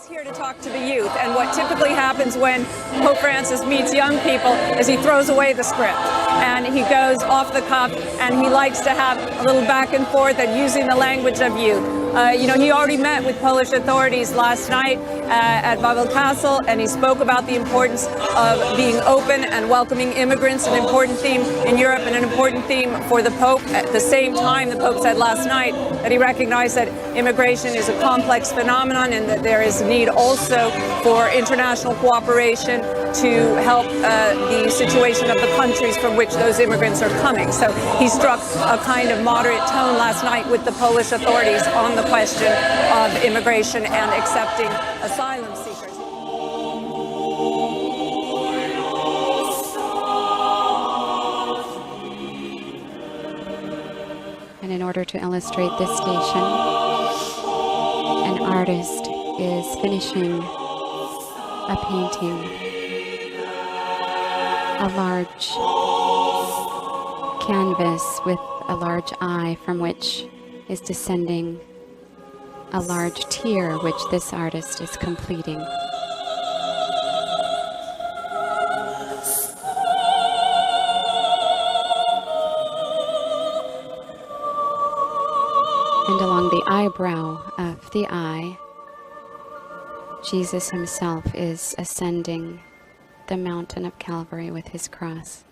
He's here to talk to the youth, and what typically happens when Pope Francis meets young people is he throws away the script and he goes off the cuff, and he likes to have a little back and forth and using the language of youth. He already met with Polish authorities last night at Wawel Castle, and he spoke about the importance of being open and welcoming immigrants, an important theme in Europe and an important theme for the Pope. At the same time, the Pope said last night that he recognized that immigration is a complex phenomenon and that there is need also for international cooperation to help the situation of the countries from which those immigrants are coming. So he struck a kind of moderate tone last night with the Polish authorities on the question of immigration and accepting asylum seekers. And in order to illustrate this station, an artist is finishing a painting, a large canvas with a large eye from which is descending a large tear, which this artist is completing. And along the eyebrow of the eye, Jesus himself is ascending the mountain of Calvary with his cross.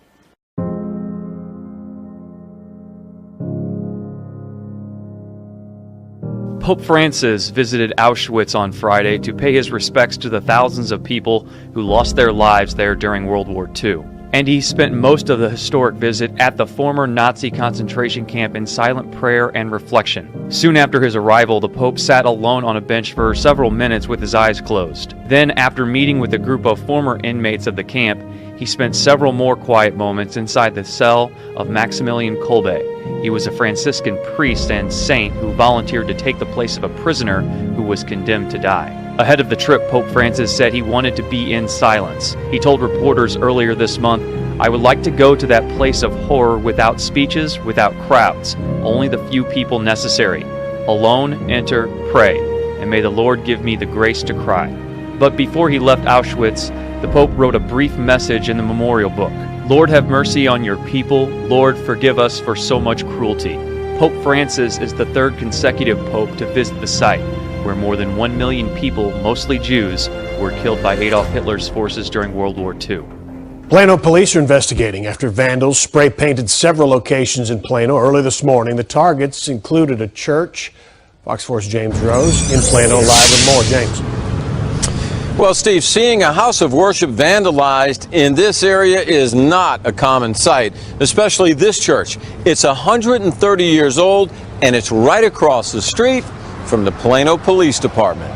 Pope Francis visited Auschwitz on Friday to pay his respects to the thousands of people who lost their lives there during World War II. And he spent most of the historic visit at the former Nazi concentration camp in silent prayer and reflection. Soon after his arrival, the Pope sat alone on a bench for several minutes with his eyes closed. Then, after meeting with a group of former inmates of the camp, he spent several more quiet moments inside the cell of Maximilian Kolbe. He was a Franciscan priest and saint who volunteered to take the place of a prisoner who was condemned to die. Ahead of the trip, Pope Francis said he wanted to be in silence. He told reporters earlier this month, "I would like to go to that place of horror without speeches, without crowds, only the few people necessary. Alone, enter, pray, and may the Lord give me the grace to cry." But before he left Auschwitz, the Pope wrote a brief message in the memorial book. "Lord, have mercy on your people. Lord, forgive us for so much cruelty." Pope Francis is the third consecutive pope to visit the site, where more than 1 million people, mostly Jews, were killed by Adolf Hitler's forces during World War II. Plano police are investigating after vandals spray-painted several locations in Plano early this morning. The targets included a church. Fox 4's James Rose in Plano live with more. James. Well, Steve, seeing a house of worship vandalized in this area is not a common sight, especially this church. It's 130 years old, and it's right across the street from the Plano Police Department.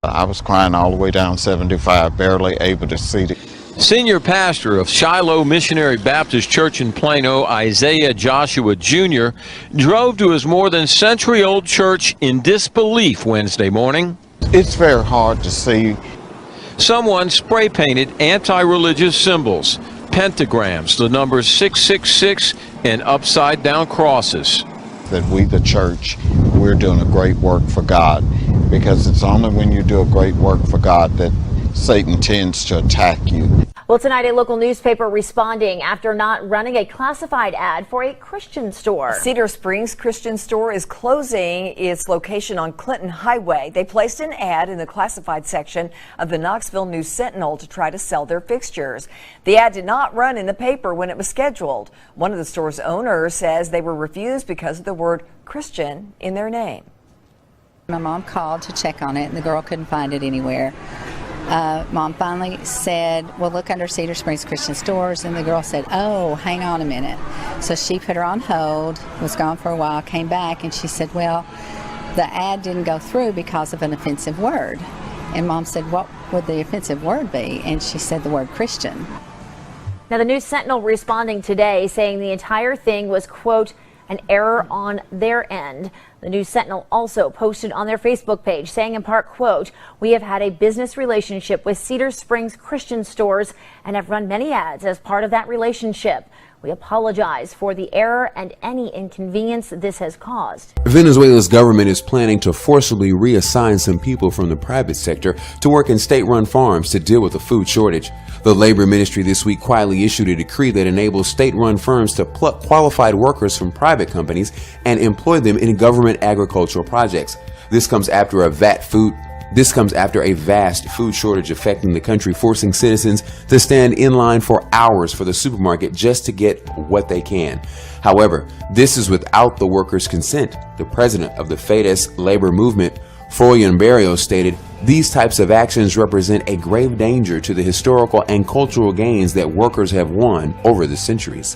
I was crying all the way down 75, barely able to see it. Senior pastor of Shiloh Missionary Baptist Church in Plano, Isaiah Joshua Jr., drove to his more than century-old church in disbelief Wednesday morning. It's very hard to see. Someone spray-painted anti-religious symbols, pentagrams, the numbers 666, and upside-down crosses. That we, the church, we're doing a great work for God, because it's only when you do a great work for God that Satan tends to attack you. Well, tonight a local newspaper responding after not running a classified ad for a Christian store. Cedar Springs Christian Store is closing its location on Clinton Highway. They placed an ad in the classified section of the Knoxville News Sentinel to try to sell their fixtures. The ad did not run in the paper when it was scheduled. One of the store's owners says they were refused because of the word Christian in their name. My mom called to check on it, and the girl couldn't find it anywhere. Mom finally said, well, look under Cedar Springs Christian Stores, and the girl said, oh, hang on a minute. So she put her on hold, was gone for a while, came back, and she said, well, the ad didn't go through because of an offensive word. And Mom said, what would the offensive word be? And she said the word Christian. Now, the News Sentinel responding today saying the entire thing was, quote, an error on their end. The News Sentinel also posted on their Facebook page saying in part, quote, we have had a business relationship with Cedar Springs Christian Stores and have run many ads as part of that relationship. We apologize for the error and any inconvenience this has caused. Venezuela's government is planning to forcibly reassign some people from the private sector to work in state-run farms to deal with the food shortage. The Labor Ministry this week quietly issued a decree that enables state-run firms to pluck qualified workers from private companies and employ them in government agricultural projects. This comes after a vast food shortage affecting the country, forcing citizens to stand in line for hours for the supermarket just to get what they can. However, this is without the workers' consent. The president of the Fidesz labor movement, Florian Barrios, stated, "These types of actions represent a grave danger to the historical and cultural gains that workers have won over the centuries."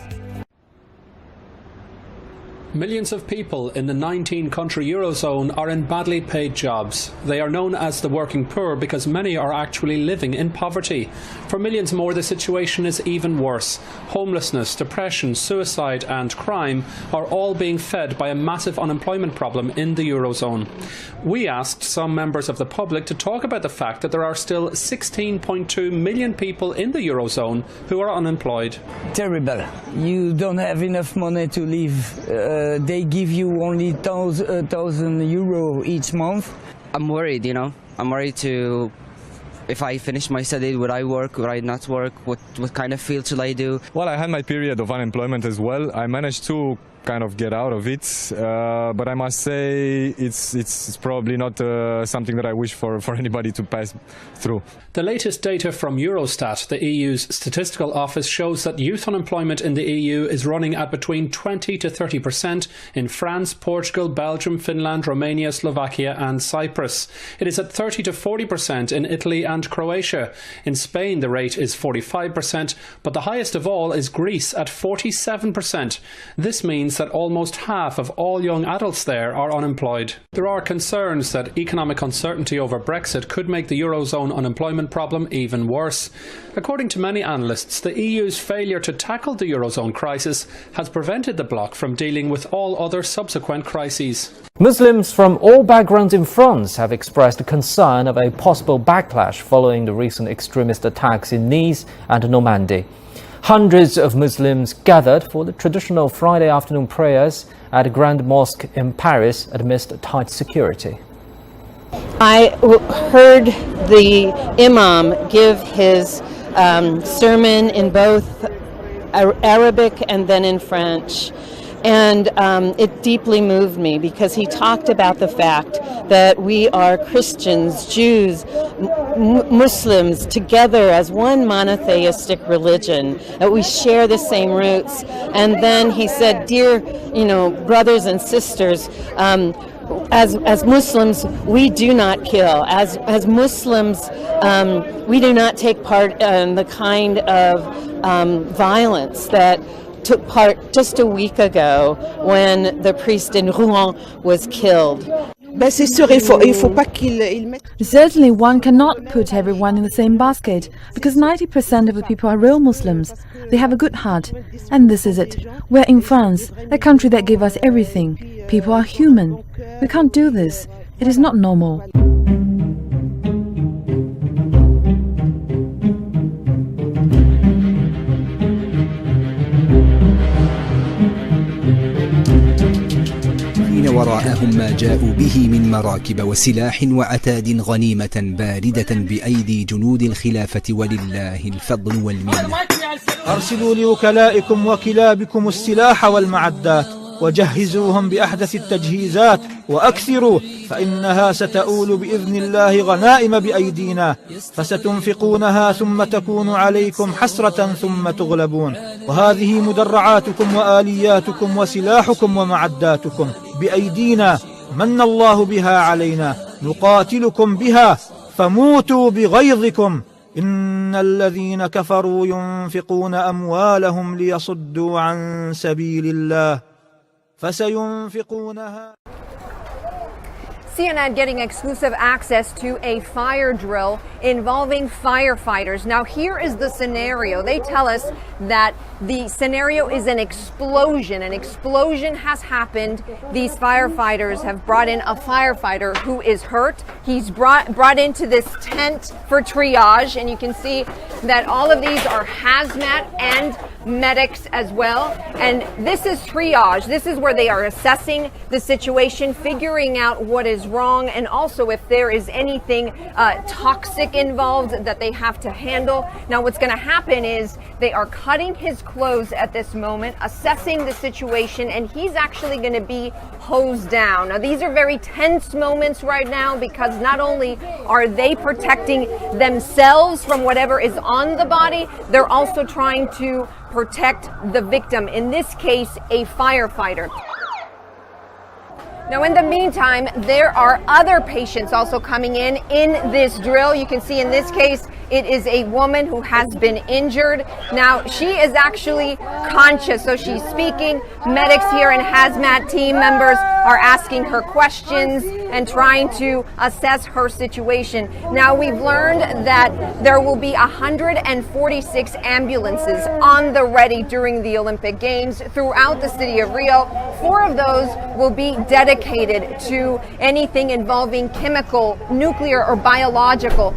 Millions of people in the 19-country Eurozone are in badly paid jobs. They are known as the working poor because many are actually living in poverty. For millions more, the situation is even worse. Homelessness, depression, suicide and crime are all being fed by a massive unemployment problem in the Eurozone. We asked some members of the public to talk about the fact that there are still 16.2 million people in the Eurozone who are unemployed. Terrible. You don't have enough money to live. They give you only €1,000 each month. I'm worried, I'm worried if I finish my study, would I work, would I not work, what kind of field should I do? Well, I had my period of unemployment as well. I managed to kind of get out of it, but I must say it's probably not something that I wish for anybody to pass through. The latest data from Eurostat, the EU's statistical office, shows that youth unemployment in the EU is running at between 20 to 30% in France, Portugal, Belgium, Finland, Romania, Slovakia and Cyprus. It is at 30 to 40% in Italy and Croatia. In Spain the rate is 45%, but the highest of all is Greece at 47%. This means that almost half of all young adults there are unemployed. There are concerns that economic uncertainty over Brexit could make the Eurozone unemployment problem even worse. According to many analysts, the EU's failure to tackle the Eurozone crisis has prevented the bloc from dealing with all other subsequent crises. Muslims from all backgrounds in France have expressed concern of a possible backlash following the recent extremist attacks in Nice and Normandy. Hundreds of Muslims gathered for the traditional Friday afternoon prayers at a Grand Mosque in Paris amidst tight security. I heard the Imam give his sermon in both Arabic and then in French. And it deeply moved me because he talked about the fact that we are Christians, Jews, Muslims together as one monotheistic religion, that we share the same roots. And then he said, dear, brothers and sisters, as Muslims, we do not kill. As Muslims, we do not take part in the kind of violence that took part just a week ago when the priest in Rouen was killed. Certainly one cannot put everyone in the same basket, because 90% of the people are real Muslims. They have a good heart, and this is it. We're in France, a country that gave us everything. People are human. We can't do this. It is not normal. وراءهم ما جاءوا به من مراكب وسلاح وعتاد غنيمة باردة بأيدي جنود الخلافة ولله الفضل والمنة. أرسلوا لوكلائكم وكلابكم السلاح والمعدات وجهزوهم بأحدث التجهيزات وأكثروا، فإنها ستؤول بإذن الله غنائم بأيدينا، فستنفقونها ثم تكون عليكم حسرة ثم تغلبون. وهذه مدرعاتكم وآلياتكم وسلاحكم ومعداتكم بأيدينا من الله بها علينا، نقاتلكم بها فموتوا بغيظكم. إن الذين كفروا ينفقون أموالهم ليصدوا عن سبيل الله فسينفقونها. CNN getting exclusive access to a fire drill involving firefighters. Now, here is the scenario. They tell us that the scenario is an explosion. An explosion has happened. These firefighters have brought in a firefighter who is hurt. He's brought into this tent for triage, and you can see that all of these are hazmat and medics as well. And this is triage. This is where they are assessing the situation, figuring out what is wrong, and also if there is anything toxic involved that they have to handle. Now, what's going to happen is they are cutting his clothes at this moment, assessing the situation, and he's actually going to be hosed down. Now, these are very tense moments right now because not only are they protecting themselves from whatever is on the body, they're also trying to protect the victim, in this case, a firefighter. Now, in the meantime, there are other patients also coming in this drill. You can see in this case, it is a woman who has been injured. Now, she is actually conscious, so she's speaking. Medics here and hazmat team members are asking her questions and trying to assess her situation. Now, we've learned that there will be 146 ambulances on the ready during the Olympic Games throughout the city of Rio. 4 of those will be dedicated to anything involving chemical, nuclear, or biological.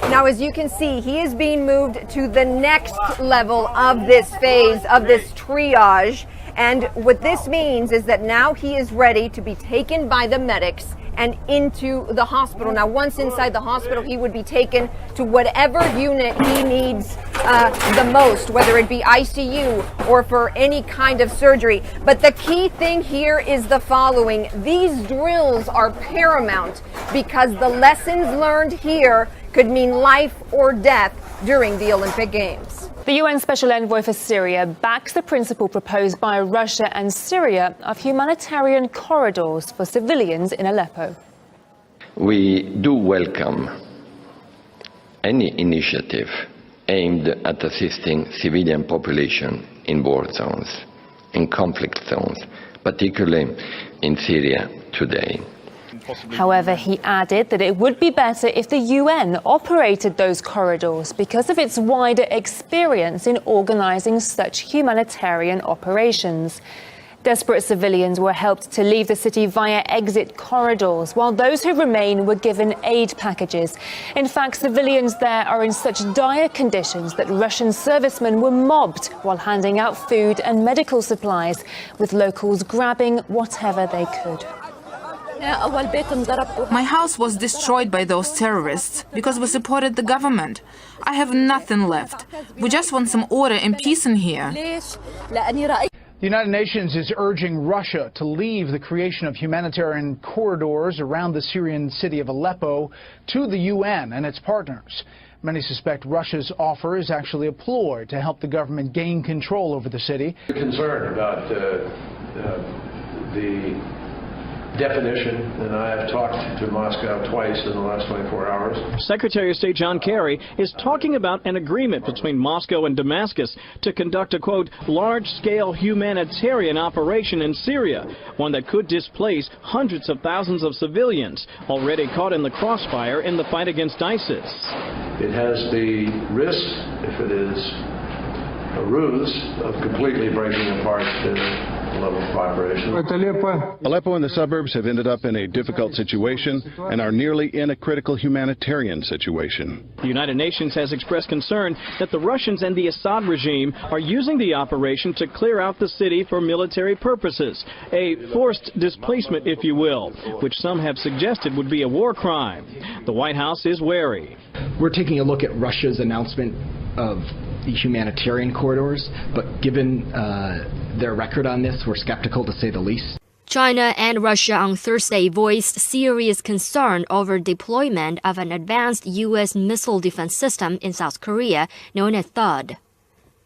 Now, as you can see, he is being moved to the next level of this phase, of this triage. And what this means is that now he is ready to be taken by the medics and into the hospital. Now, once inside the hospital, he would be taken to whatever unit he needs the most, whether it be ICU or for any kind of surgery. But the key thing here is the following. These drills are paramount because the lessons learned here could mean life or death during the Olympic Games. The UN Special Envoy for Syria backs the principle proposed by Russia and Syria of humanitarian corridors for civilians in Aleppo. We do welcome any initiative aimed at assisting civilian population in war zones, in conflict zones, particularly in Syria today. However, he added that it would be better if the UN operated those corridors because of its wider experience in organizing such humanitarian operations. Desperate civilians were helped to leave the city via exit corridors, while those who remain were given aid packages. In fact, civilians there are in such dire conditions that Russian servicemen were mobbed while handing out food and medical supplies, with locals grabbing whatever they could. My house was destroyed by those terrorists because we supported the government. I have nothing left. We just want some order and peace in here. The United Nations is urging Russia to leave the creation of humanitarian corridors around the Syrian city of Aleppo to the UN and its partners. Many suspect Russia's offer is actually a ploy to help the government gain control over the city. Concerned about the definition, and I have talked to Moscow twice in the last 24 hours. Secretary of State John Kerry is talking about an agreement between Moscow and Damascus to conduct a, quote, large-scale humanitarian operation in Syria, one that could displace hundreds of thousands of civilians already caught in the crossfire in the fight against ISIS. It has the risk, if it is a ruse, of completely breaking apart the level of cooperation. Aleppo and the suburbs have ended up in a difficult situation and are nearly in a critical humanitarian situation. The United Nations has expressed concern that the Russians and the Assad regime are using the operation to clear out the city for military purposes, a forced displacement, if you will, which some have suggested would be a war crime. The White House is wary. We're taking a look at Russia's announcement of the humanitarian corridors, but given their record on this, we're skeptical to say the least. China and Russia on Thursday voiced serious concern over deployment of an advanced U.S. missile defense system in South Korea known as THAAD.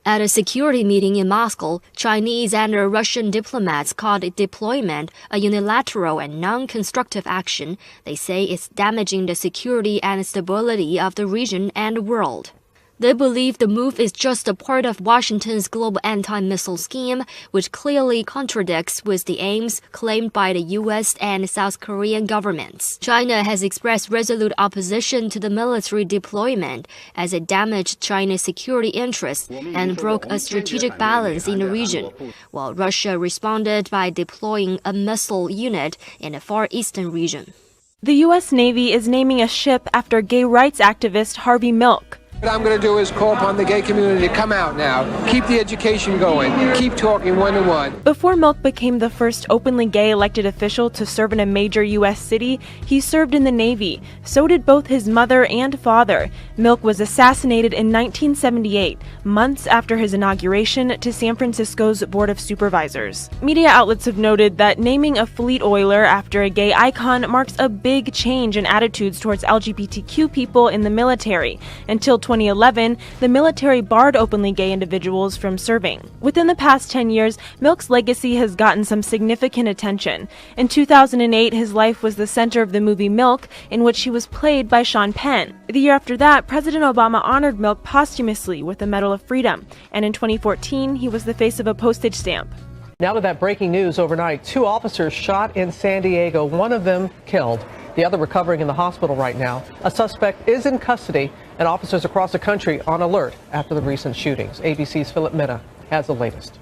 At a security meeting in Moscow, Chinese and Russian diplomats called deployment a unilateral and non-constructive action. They say it's damaging the security and stability of the region and world. They believe the move is just a part of Washington's global anti-missile scheme, which clearly contradicts with the aims claimed by the U.S. and South Korean governments. China has expressed resolute opposition to the military deployment as it damaged China's security interests and broke a strategic balance in the region, while Russia responded by deploying a missile unit in the Far Eastern region. The U.S. Navy is naming a ship after gay rights activist Harvey Milk. What I'm going to do is call upon the gay community to come out now, keep the education going, keep talking one-to-one. Before Milk became the first openly gay elected official to serve in a major U.S. city, he served in the Navy. So did both his mother and father. Milk was assassinated in 1978, months after his inauguration to San Francisco's Board of Supervisors. Media outlets have noted that naming a fleet oiler after a gay icon marks a big change in attitudes towards LGBTQ people in the military. Until 2011, the military barred openly gay individuals from serving. Within the past 10 years, Milk's legacy has gotten some significant attention. In 2008, his life was the center of the movie Milk, in which he was played by Sean Penn. The year after that, President Obama honored Milk posthumously with the Medal of Freedom, and in 2014, he was the face of a postage stamp. Now to that breaking news overnight. 2 officers shot in San Diego, one of them killed. The other recovering in the hospital right now. A suspect is in custody, and officers across the country on alert after the recent shootings. ABC's Philip Minna has the latest.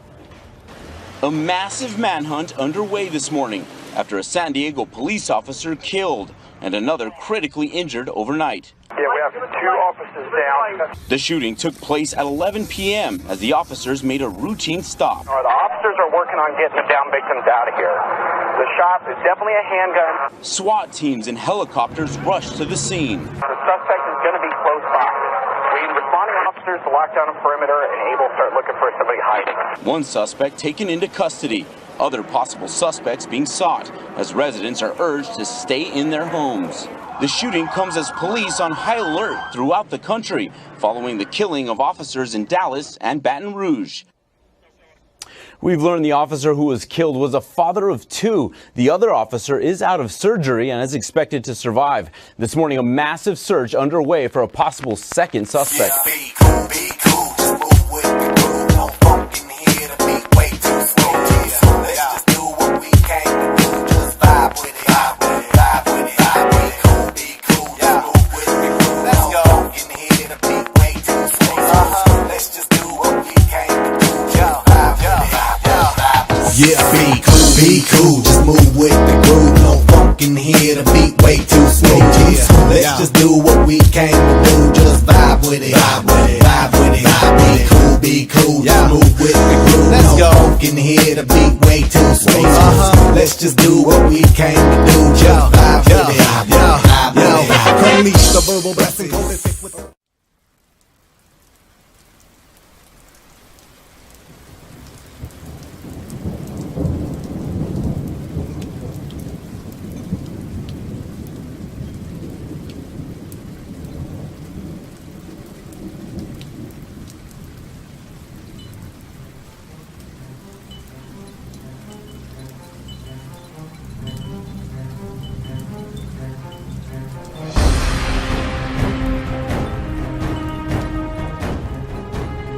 A massive manhunt underway this morning after a San Diego police officer killed and another critically injured overnight. Yeah, we have 2 officers down. The shooting took place at 11 p.m. as the officers made a routine stop. The officers are working on getting the down victims out of here. The shot is definitely a handgun. SWAT teams and helicopters rushed to the scene. The suspect is going to be close by. We need responding officers to lock down a perimeter and able to start looking for somebody hiding. One suspect taken into custody. Other possible suspects being sought as residents are urged to stay in their homes. The shooting comes as police on high alert throughout the country following the killing of officers in Dallas and Baton Rouge. We've learned the officer who was killed was a father of 2. The other officer is out of surgery and is expected to survive. This morning, a massive search underway for a possible second suspect. Yeah, be cool, just move with the groove. No funk in here, the beat way too slow. Yeah, let's just do what we came to do. Just vibe with it, vibe with it. Be cool, just move with the groove. Let's go. No funk in here, the beat way too slow. Let's just do what we came to do. Just vibe with it, unleash the verbal blessing.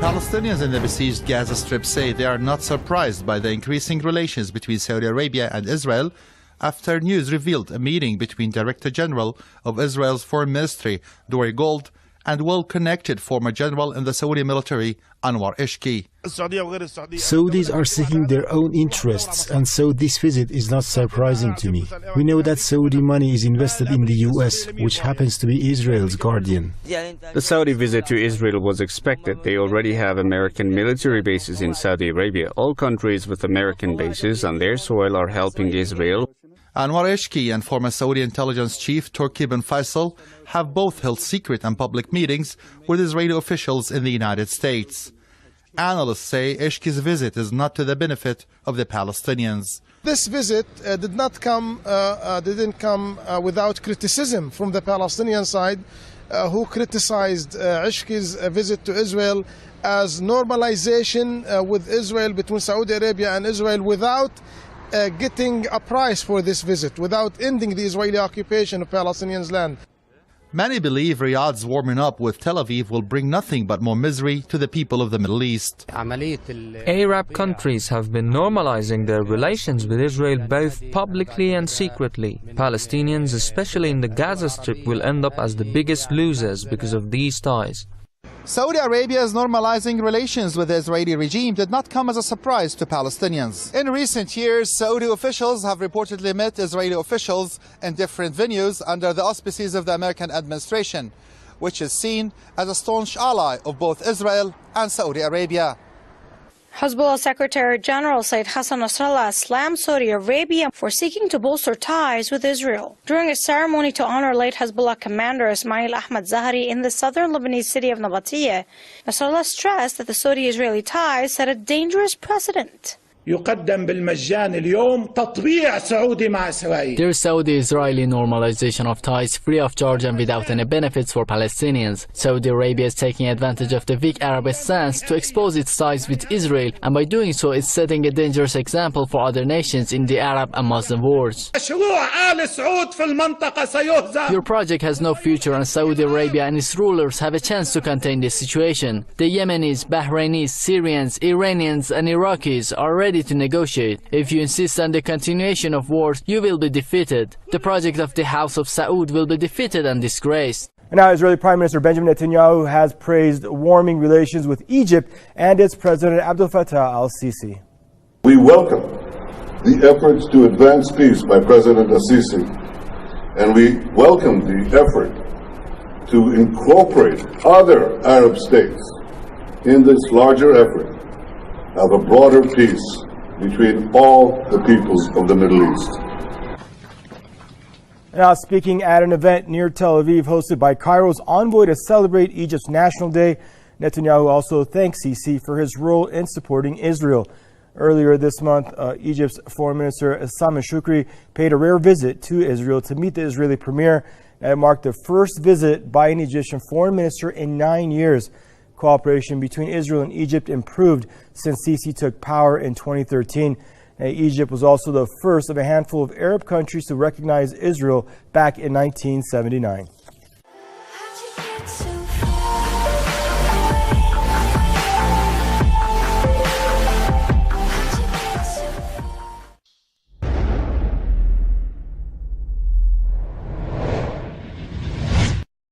Palestinians in the besieged Gaza Strip say they are not surprised by the increasing relations between Saudi Arabia and Israel after news revealed a meeting between Director General of Israel's Foreign Ministry, Dori Gold, and well-connected former general in the Saudi military, Anwar Ishki. Saudis are seeking their own interests, and so this visit is not surprising to me. We know that Saudi money is invested in the US, which happens to be Israel's guardian. The Saudi visit to Israel was expected. They already have American military bases in Saudi Arabia. All countries with American bases on their soil are helping Israel. Anwar Ishki and former Saudi intelligence chief Turki bin Faisal have both held secret and public meetings with Israeli officials in the United States. Analysts say Ishki's visit is not to the benefit of the Palestinians. This visit didn't come without criticism from the Palestinian side, who criticized Ishki's visit to Israel as normalization with Israel, between Saudi Arabia and Israel, without getting a price for this visit, without ending the Israeli occupation of Palestinians' land. Many believe Riyadh's warming up with Tel Aviv will bring nothing but more misery to the people of the Middle East. Arab countries have been normalizing their relations with Israel both publicly and secretly. Palestinians, especially in the Gaza Strip, will end up as the biggest losers because of these ties. Saudi Arabia's normalizing relations with the Israeli regime did not come as a surprise to Palestinians. In recent years, Saudi officials have reportedly met Israeli officials in different venues under the auspices of the American administration. which is seen as a staunch ally of both Israel and Saudi Arabia. Hezbollah Secretary General Said Hassan Nasrallah slammed Saudi Arabia for seeking to bolster ties with Israel. During a ceremony to honor late Hezbollah commander Ismail Ahmad Zahari in the southern Lebanese city of Nabateeh, Nasrallah stressed that the Saudi-Israeli ties set a dangerous precedent. يقدم بالمجان اليوم تطبيع سعودي مع إسرائيل. There is Saudi-Israeli normalization of ties free of charge and without any benefits for Palestinians. Saudi Arabia is taking advantage of the weak Arab stance to expose its ties with Israel, and by doing so it's setting a dangerous example for other nations in the Arab and Muslim worlds. Your project has no future, and Saudi Arabia and its rulers have a chance to contain this situation. The Yemenis, Bahrainis, Syrians, Iranians and Iraqis are ready to negotiate. If you insist on the continuation of wars, you will be defeated. The project of the House of Saud will be defeated and disgraced. And now Israeli Prime Minister Benjamin Netanyahu has praised warming relations with Egypt and its President Abdel Fattah al-Sisi. We welcome the efforts to advance peace by President al-Sisi, and we welcome the effort to incorporate other Arab states in this larger effort of a broader peace between all the peoples of the Middle East. Now speaking at an event near Tel Aviv hosted by Cairo's envoy to celebrate Egypt's National Day, Netanyahu also thanked Sisi for his role in supporting Israel. Earlier this month, Egypt's Foreign Minister Sameh Shoukry paid a rare visit to Israel to meet the Israeli premier. It marked the first visit by an Egyptian foreign minister in 9 years. Cooperation between Israel and Egypt improved since Sisi took power in 2013. Egypt was also the first of a handful of Arab countries to recognize Israel back in 1979.